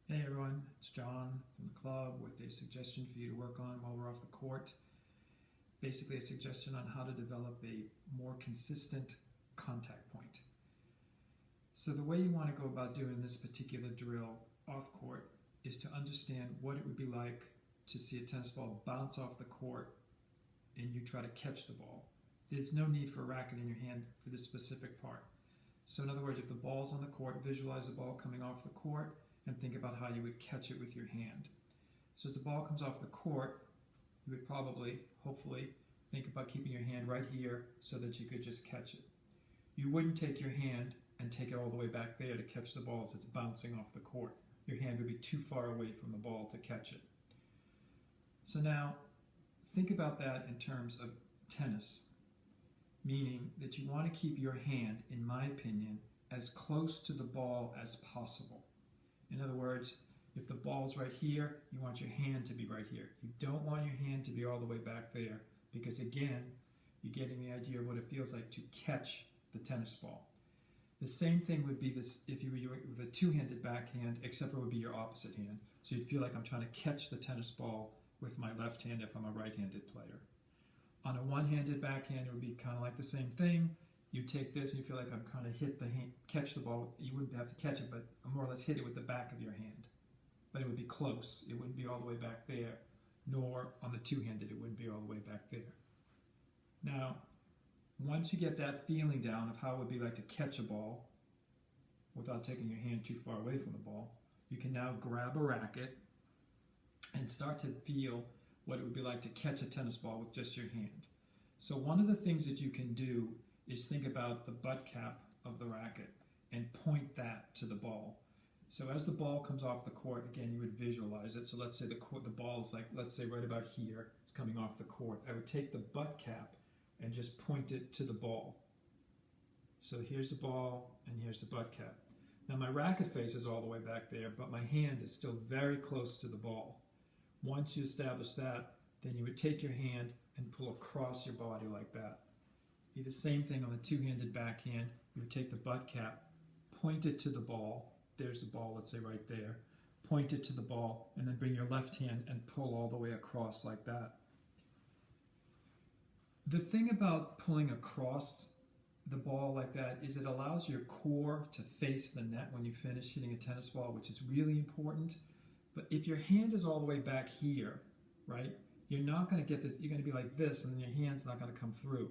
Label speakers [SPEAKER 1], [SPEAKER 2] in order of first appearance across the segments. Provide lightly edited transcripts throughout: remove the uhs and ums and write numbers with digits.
[SPEAKER 1] Hey everyone, it's John from the club with a suggestion for you to work on while we're off the court. Basically a suggestion on how to develop a more consistent contact point. So the way you want to go about doing this particular drill off court is to understand what it would be like to see a tennis ball bounce off the court and you try to catch the ball. There's no need for a racket in your hand for this specific part. So in other words, if the ball's on the court, visualize the ball coming off the court and think about how you would catch it with your hand. So as the ball comes off the court, you would probably, hopefully, think about keeping your hand right here so that you could just catch it. You wouldn't take your hand and take it all the way back there to catch the ball as it's bouncing off the court. Your hand would be too far away from the ball to catch it. So now, think about that in terms of tennis, meaning that you want to keep your hand, in my opinion, as close to the ball as possible. In other words, if the ball's right here, you want your hand to be right here. You don't want your hand to be all the way back there because, again, you're getting the idea of what it feels like to catch the tennis ball. The same thing would be this if you were doing with a two-handed backhand, except for it would be your opposite hand. So you'd feel like I'm trying to catch the tennis ball with my left hand if I'm a right-handed player. On a one-handed backhand, it would be kind of like the same thing. You take this and you feel like I'm trying to hit the hand, catch the ball. You wouldn't have to catch it, but more or less hit it with the back of your hand. But it would be close. It wouldn't be all the way back there, nor on the two-handed, it wouldn't be all the way back there. Now, once you get that feeling down of how it would be like to catch a ball without taking your hand too far away from the ball, you can now grab a racket and start to feel what it would be like to catch a tennis ball with just your hand. So one of the things that you can do is think about the butt cap of the racket and point that to the ball. So as the ball comes off the court, again, you would visualize it. So let's say the ball is like, let's say right about here, it's coming off the court. I would take the butt cap and just point it to the ball. So here's the ball and here's the butt cap. Now my racket face is all the way back there, but my hand is still very close to the ball. Once you establish that, then you would take your hand and pull across your body like that. Be the same thing on the two-handed backhand. You would take the butt cap, point it to the ball. There's the ball, let's say right there. Point it to the ball, and then bring your left hand and pull all the way across like that. The thing about pulling across the ball like that is it allows your core to face the net when you finish hitting a tennis ball, which is really important. But if your hand is all the way back here, right, you're not going to get this. You're going to be like this, and then your hand's not going to come through.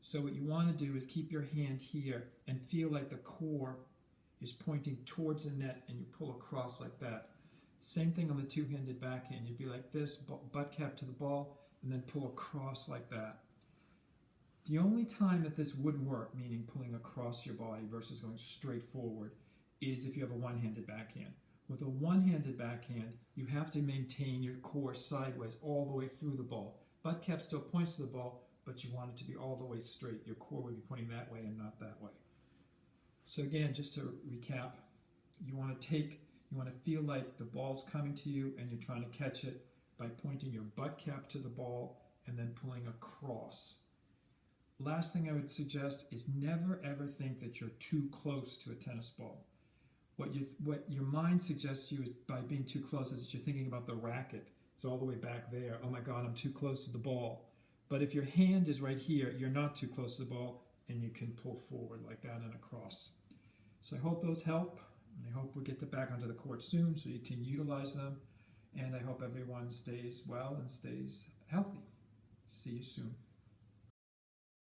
[SPEAKER 1] So what you want to do is keep your hand here and feel like the core is pointing towards the net and you pull across like that. Same thing on the two-handed backhand. You'd be like this, butt cap to the ball, and then pull across like that. The only time that this wouldn't work, meaning pulling across your body versus going straight forward, is if you have a one-handed backhand. With a one-handed backhand, you have to maintain your core sideways all the way through the ball. Butt cap still points to the ball, but you want it to be all the way straight. Your core would be pointing that way and not that way. So again, just to recap, you want to feel like the ball's coming to you and you're trying to catch it by pointing your butt cap to the ball and then pulling across. Last thing I would suggest is never ever think that you're too close to a tennis ball. What your mind suggests to you is by being too close is that you're thinking about the racket. It's all the way back there. Oh my God, I'm too close to the ball. But if your hand is right here, you're not too close to the ball, and you can pull forward like that and across. So I hope those help, and I hope we get back onto the court soon so you can utilize them, and I hope everyone stays well and stays healthy. See you soon.